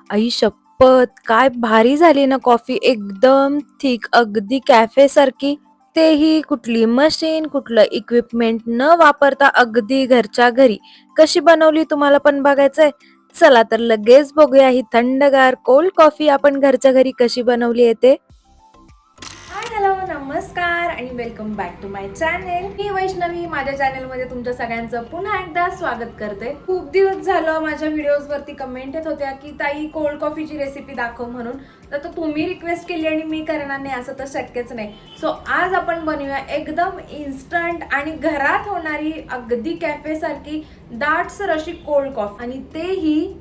आई शप्पथ! काय भारी झाली ना कॉफी एकदम थिक अगदी कॅफेसारखी. तेही कुठली मशीन, कुठलं इक्विपमेंट न वापरता अगदी घरच्या घरी. कशी बनवली तुम्हाला पण बघायचंय? चला तर लगेच बघूया ही थंडगार कोल्ड कॉफी आपण घरच्या घरी कशी बनवली आहे ते. हाय हॅलो नमस्कार आणि welcome back to my channel. मी वैष्णवी माझ्या चॅनेलमध्ये तुमच्या सगळ्यांचं पुन्हा एकदा स्वागत करते. खूप दिवस झालं माझ्या व्हिडिओजवरती कमेंट येत होत्या की ताई कोल्ड कॉफीची रेसिपी दाखव म्हणून. तर तुम्ही रिक्वेस्ट केली आणि मी करणार नाही असं तर शक्यच नाही. सो आज आपण बनवूया एकदम इन्स्टंट आणि घरात होणारी अगदी कॅफेसारखी दाटसर अशी कोल्ड कॉफी आणि तेही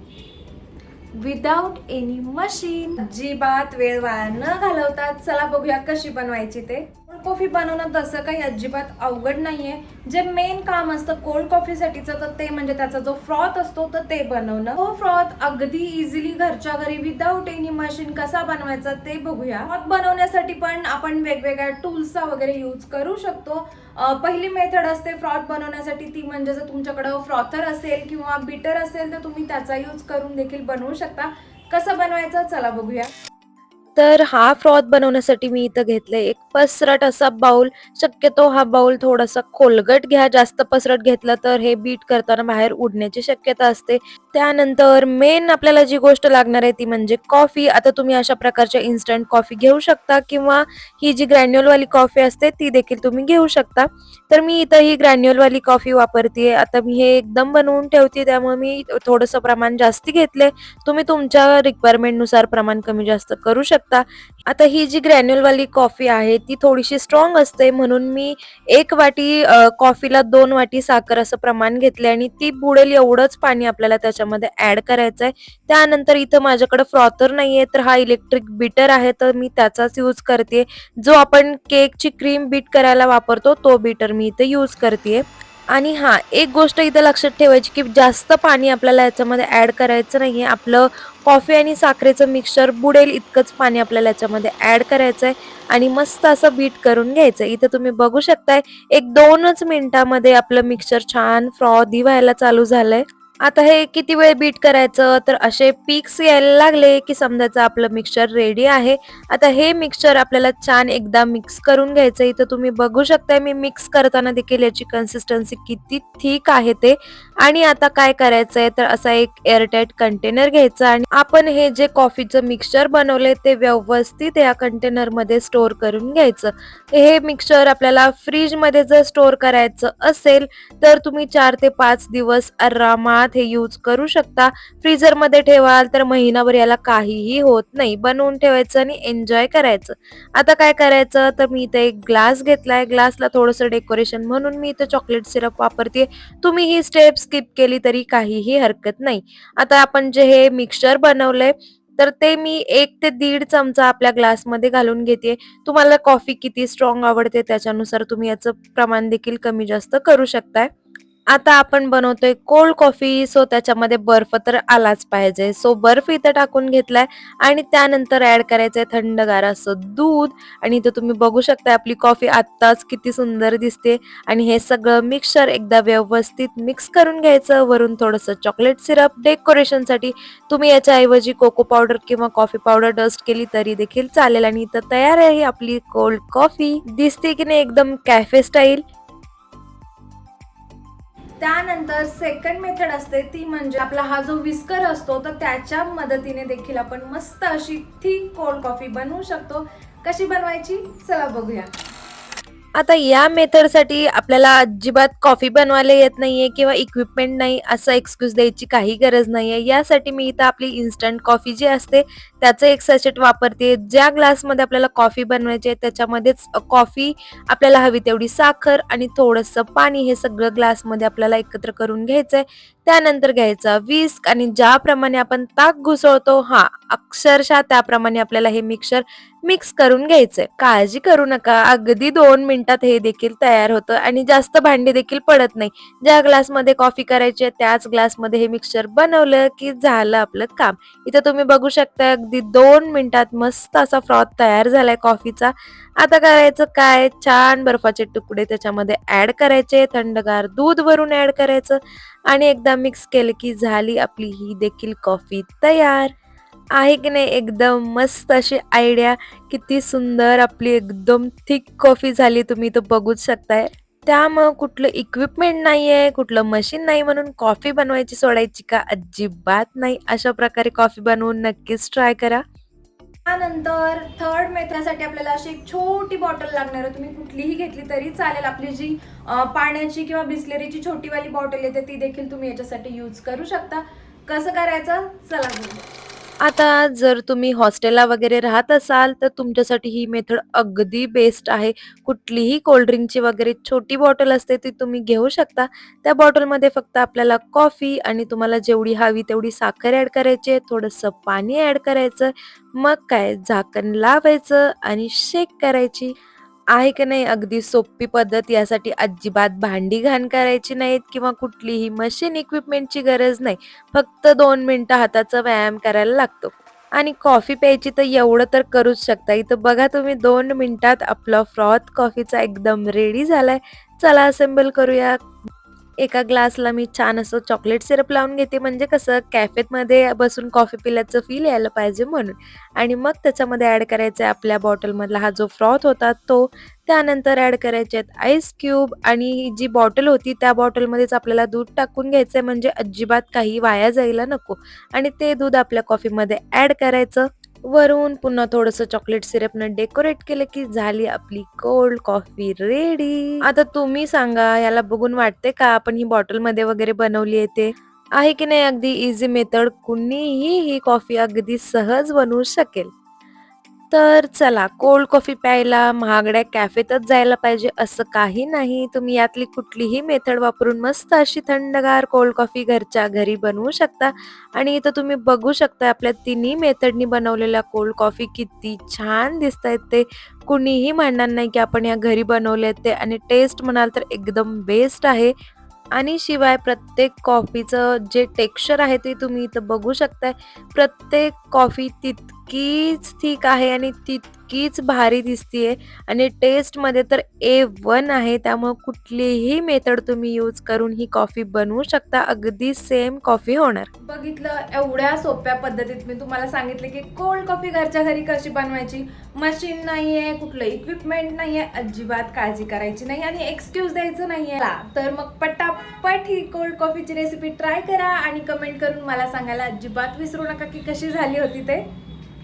विदाउट एनी मशीन. अजिबात वेळ वाया न घालवता चला बघूया कशी बनवायची ते. कोल्ड कॉफी बनवणं तसं काही अजिबात अवघड नाहीये. जे मेन काम असतं कोल्ड कॉफीसाठीचं तर ते म्हणजे त्याचा जो फ्रॉथ असतो तर ते बनवणं. तो फ्रॉथ अगदी इझिली घरच्या घरी विदाउट एनी मशीन कसा बनवायचा ते बघूया. फ्रॉथ बनवण्यासाठी पण आपण वेगवेगळ्या टूल्सचा वगैरे यूज करू शकतो. पहिली मेथड असते फ्रॉथ बनवण्यासाठी ती म्हणजे जर तुमच्याकडं फ्रॉथर असेल किंवा बीटर असेल तर तुम्ही त्याचा यूज करून देखील बनवू शकता. कसं बनवायचं चला बघूया. तर हा फ्रॉथ बनवण्यासाठी मी इथं घेतलंय एक पसरट असा बाउल. शक्यतो हा बाउल थोडासा खोलगट घ्या. जास्त पसरट घेतला तर हे बीट करताना बाहेर उडण्याची शक्यता असते. त्यानंतर मेन आपल्याला जी गोष्ट लागणार आहे ती म्हणजे कॉफी. आता तुम्ही अशा प्रकारच्या इन्स्टंट कॉफी घेऊ शकता किंवा ही जी ग्रॅन्युअलवाली कॉफी असते ती देखील तुम्ही घेऊ शकता. तर मी इथं ही ग्रॅन्युअलवाली कॉफी वापरतेय. आता मी हे एकदम बनवून ठेवते त्यामुळे मी थोडंसं प्रमाण जास्ती घेतले. तुम्ही तुमच्या रिक्वायरमेंटनुसार प्रमाण कमी जास्त करू शकता. आता ही जी ग्रॅन्युअलवाली कॉफी आहे ती थोडीशी स्ट्रॉंग असते म्हणून मी 1 वाटी कॉफीला 2 वाटी साखर असं प्रमाण घेतले आणि ती बुडेल एवढंच पाणी आपल्याला त्याच्यामध्ये ॲड करायचंय. त्यानंतर इथं माझ्याकडे फ्रॉथर नाहीये तर हा इलेक्ट्रिक बीटर आहे तर मी त्याचाच यूज करतेय. जो आपण केकची क्रीम बीट करायला वापरतो तो बीटर मी इथे यूज करतेय. आणि हां, एक गोष्ट इथं लक्षात ठेवायची, की जास्त पाणी आपल्याला याच्यामध्ये ॲड करायचं नाहीये. आपलं कॉफी आणि साखरेचं मिक्सचर बुडेल इतकंच पाणी आपल्याला याच्यामध्ये ॲड करायचंय आणि मस्त असं बीट करून घ्यायचं. इथं तुम्ही बघू शकताय, एक 2च मिनिटामध्ये आपलं मिक्सचर छान फ्रॉदी व्हायला चालू झालंय. आता हे किती वेळ बीट करायचं, तर असे पीक्स यायला लागले, की समजायचं आपलं मिक्सचर रेडी आहे. आता हे मिक्सचर आपल्याला छान एकदा मिक्स करून घ्यायचं. इथं तुम्ही बघू शकताय मी मिक्स करताना देखील याची कन्सिस्टन्सी किती थिक आहे ते. आणि आता काय करायचंय तर असा एक एअरटाईट कंटेनर घ्यायचा आणि आपण हे जे कॉफीचं मिक्सचर बनवलंय ते व्यवस्थित या कंटेनरमध्ये स्टोअर करून घ्यायचं. हे मिक्सचर आपल्याला फ्रीजमध्ये जर स्टोअर करायचं असेल तर तुम्ही 4 ते 5 दिवस आरामात हे यूज करू शकता. फ्रीझरमध्ये ठेवाल तर महिनाभर याला काहीही होत नाही. बनवून ठेवायचं आणि एन्जॉय करायचं. आता काय करायचं तर मी इथे एक ग्लास घेतलाय. ग्लासला थोडंसं डेकोरेशन म्हणून मी इथे चॉकलेट सिरप वापरते. तुम्ही ही स्टेप स्किप केली तरी काहीही हरकत नाही. आता आपण जे हे मिक्सचर बनवलंय तर ते मी 1 ते दीड चमचा आपल्या ग्लासमध्ये घालून घेते. तुम्हाला कॉफी किती स्ट्राँग आवडते त्याच्यानुसार तुम्ही याचं प्रमाण देखील कमी जास्त करू शकताय. आता आपण बनवतोय कोल्ड कॉफी सो त्याच्यामध्ये बर्फ तर आलाच पाहिजे. सो बर्फ इथं टाकून घेतलाय आणि त्यानंतर ॲड करायचंय थंडगार असं दूध आणि इथं तुम्ही बघू शकता आपली कॉफी आत्ताच किती सुंदर दिसते आणि हे सगळं मिक्सचर एकदा व्यवस्थित मिक्स करून घ्यायचं. वरून थोडंसं चॉकलेट सिरप डेकोरेशनसाठी तुम्ही याच्याऐवजी कोको पावडर किंवा कॉफी पावडर डस्ट केली तरी देखील चालेल आणि इथं तयार आहे आपली कोल्ड कॉफी. दिसते की नाही एकदम कॅफे स्टाईल. त्यानंतर सेकंड मेथड असते ती म्हणजे आपला हा जो विस्कर असतो तर त्याच्या मदतीने देखील आपण मस्त अशी थिक कोल्ड कॉफी बनवू शकतो. कशी बनवायची चला बघूया. आता या मेथडसाठी आपल्याला अजिबात कॉफी बनवायला येत नाहीये किंवा इक्विपमेंट नाही असा एक्सक्यूज द्यायची काही गरज नाहीये. यासाठी मी इथं आपली इन्स्टंट कॉफी जी असते त्याचं एक सॅचेट वापरते. ज्या ग्लासमध्ये आपल्याला कॉफी बनवायची आहे त्याच्यामध्येच कॉफी, आपल्याला हवी तेवढी साखर आणि थोडंसं पाणी हे सगळं ग्लासमध्ये आपल्याला एकत्र करून घ्यायचंय. त्यानंतर घ्यायचा विस्क आणि ज्याप्रमाणे आपण ताक घुसळतो अक्षरशः त्याप्रमाणे आपल्याला हे मिक्सचर मिक्स करून घ्यायचंय. काळजी करू नका, अगदी 2 मिनिटात हे देखील तयार होतं आणि जास्त भांडी देखील पडत नाही. ज्या ग्लासमध्ये कॉफी करायची आहे त्याच ग्लासमध्ये हे मिक्सचर बनवलं की झालं आपलं काम. इथं तुम्ही बघू शकता अगदी 2 मिनिटात मस्त असा फ्रॉथ तयार झालाय कॉफीचा. आता करायचं काय, छान बर्फाचे तुकडे त्याच्यामध्ये ॲड करायचे, थंडगार दूध वरून ॲड करायचं आणि एकदा मिक्स केलं की झाली आपली ही देखील कॉफी तयार. आहे की नाही एकदम मस्त अशी आयडिया. किती सुंदर आपली एकदम थिक कॉफी झाली, तुम्ही तर बघूच शकताय. त्यामुळं कुठलं इक्विपमेंट नाहीये, कुठलं मशीन नाही म्हणून कॉफी बनवायची सोडायची का? अजिबात नाही. अशा प्रकारे कॉफी बनवून नक्कीच ट्राय करा. त्यानंतर थर्ड मेथडसाठी आपल्याला अशी एक छोटी बॉटल लागणार आहे. तुम्ही कुठलीही घेतली तरी चालेल. आपली जी पाण्याची किंवा बिस्लेरीची छोटीवाली बॉटल येते ती देखील तुम्ही याच्यासाठी यूज करू शकता. कसं करायचं चला बघू. आता जर तुम्ही हॉस्टेलला वगैरे राहत असाल, तर तुमच्यासाठी ही मेथड अगदी बेस्ट आहे. कुठलीही कोल्ड ड्रिंकची वगैरे छोटी बॉटल असते ती तुम्ही घेऊ शकता. त्या बॉटलमध्ये फक्त आपल्याला कॉफी आणि तुम्हाला जेवढी हवी तेवढी साखर ॲड करायची आहे, थोडंसं पाणी ॲड करायचं. मग काय झाकण लावायचं आणि शेक करायची. आहे की नाही अगदी सोपी पद्धत. यासाठी अजिबात भांडी घाण करायची नाहीत किंवा कुठलीही मशीन इक्विपमेंटची गरज नाही. फक्त 2 मिनिटं हाताचा व्यायाम करायला लागतो. आणि कॉफी प्यायची तर एवढं तर करूच शकता. इथं बघा तुम्ही 2 मिनिटात आपला फ्रॉथ कॉफीचा एकदम रेडी झालाय. चला असेंबल करूया. एका ग्लासला मी छान असं चॉकलेट सिरप लावून घेते, म्हणजे कसं कॅफेमध्ये बसून कॉफी पिल्याचं फील यायला पाहिजे म्हणून. आणि मग त्याच्यामध्ये ॲड करायचा आहे आपल्या बॉटलमधला हा जो फ्रॉथ होता तो. त्यानंतर ॲड करायचे आहेत आईस क्यूब आणि ही जी बॉटल होती त्या बॉटलमध्येच आपल्याला दूध टाकून घ्यायचं आहे, म्हणजे अजिबात काही वाया जायला नको. आणि ते दूध आपल्या कॉफीमध्ये ॲड करायचं. वरून पुन्हा थोडंसं चॉकलेट सिरपनं डेकोरेट केलं की झाली आपली कोल्ड कॉफी रेडी. आता तुम्ही सांगा, याला बघून वाटते का आपण ही बॉटलमध्ये वगैरे बनवली आहे ते? आहे की नाही अगदी इझी मेथड. कुणीही ही कॉफी अगदी सहज बनवू शकेल. तर चला, कोल्ड कॉफी प्यायला महागड्या कॅफेतच जायला पाहिजे असं काही नाही. तुम्ही यातली कुठलीही मेथड वापरून मस्त अशी थंडगार कोल्ड कॉफी घरच्या घरी बनवू शकता. आणि इथं तुम्ही बघू शकता आपल्या तिन्ही मेथडनी बनवलेल्या कोल्ड कॉफी किती छान दिसतायत ते. कुणीही म्हणणार नाही की आपण या घरी बनवले ते. आणि टेस्ट म्हणाल तर एकदम बेस्ट आहे. आणि शिवाय प्रत्येक कॉफीचं जे टेक्स्चर आहे ते तुम्ही इथं बघू शकताय. प्रत्येक कॉफी तितकीच थिक आहे आणि तितकीच भारी दिसतीये आणि टेस्टमध्ये तर A1 आहे. त्यामुळं कुठलीही मेथड तुम्ही यूज करून ही कॉफी बनवू शकता. अगदी सेम कॉफी होणार. बघितलं, एवढ्या सोप्या पद्धतीत मी तुम्हाला सांगितले की कोल्ड कॉफी घरच्या घरी कशी बनवायची. मशीन नाहीये, कुठलं इक्विपमेंट नाहीये, अजिबात काळजी करायची नाही आणि एक्सक्यूज द्यायचं नाहीये. तर मग पटापट ही कोल्ड कॉफीची रेसिपी ट्राय करा आणि कमेंट करून मला सांगायला अजिबात विसरू नका की कशी झाली होती ते.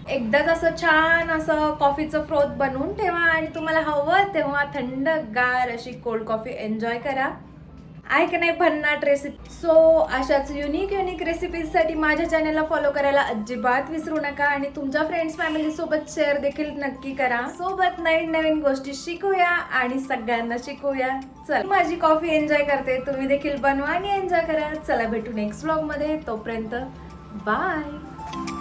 एकदाच असं छान असं कॉफीचं फ्रोथ बनवून ठेवा आणि तुम्हाला हवं तेव्हा थंडगार अशी कोल्ड कॉफी एन्जॉय करा. आहे की नाही भन्नाट रेसिपी. सो अशाच युनिक रेसिपीजसाठी माझ्या चॅनलला फॉलो करायला अजिबात विसरू नका आणि तुमच्या फ्रेंड्स फॅमिली सोबत शेअर देखील नक्की करा. सोबत नवीन नवीन गोष्टी शिकूया आणि सगळ्यांना शिकूया. चल, माझी कॉफी एन्जॉय करते, तुम्ही देखील बनवा आणि एन्जॉय करा. चला भेटू नेक्स्ट व्लॉग मध्ये. तोपर्यंत बाय.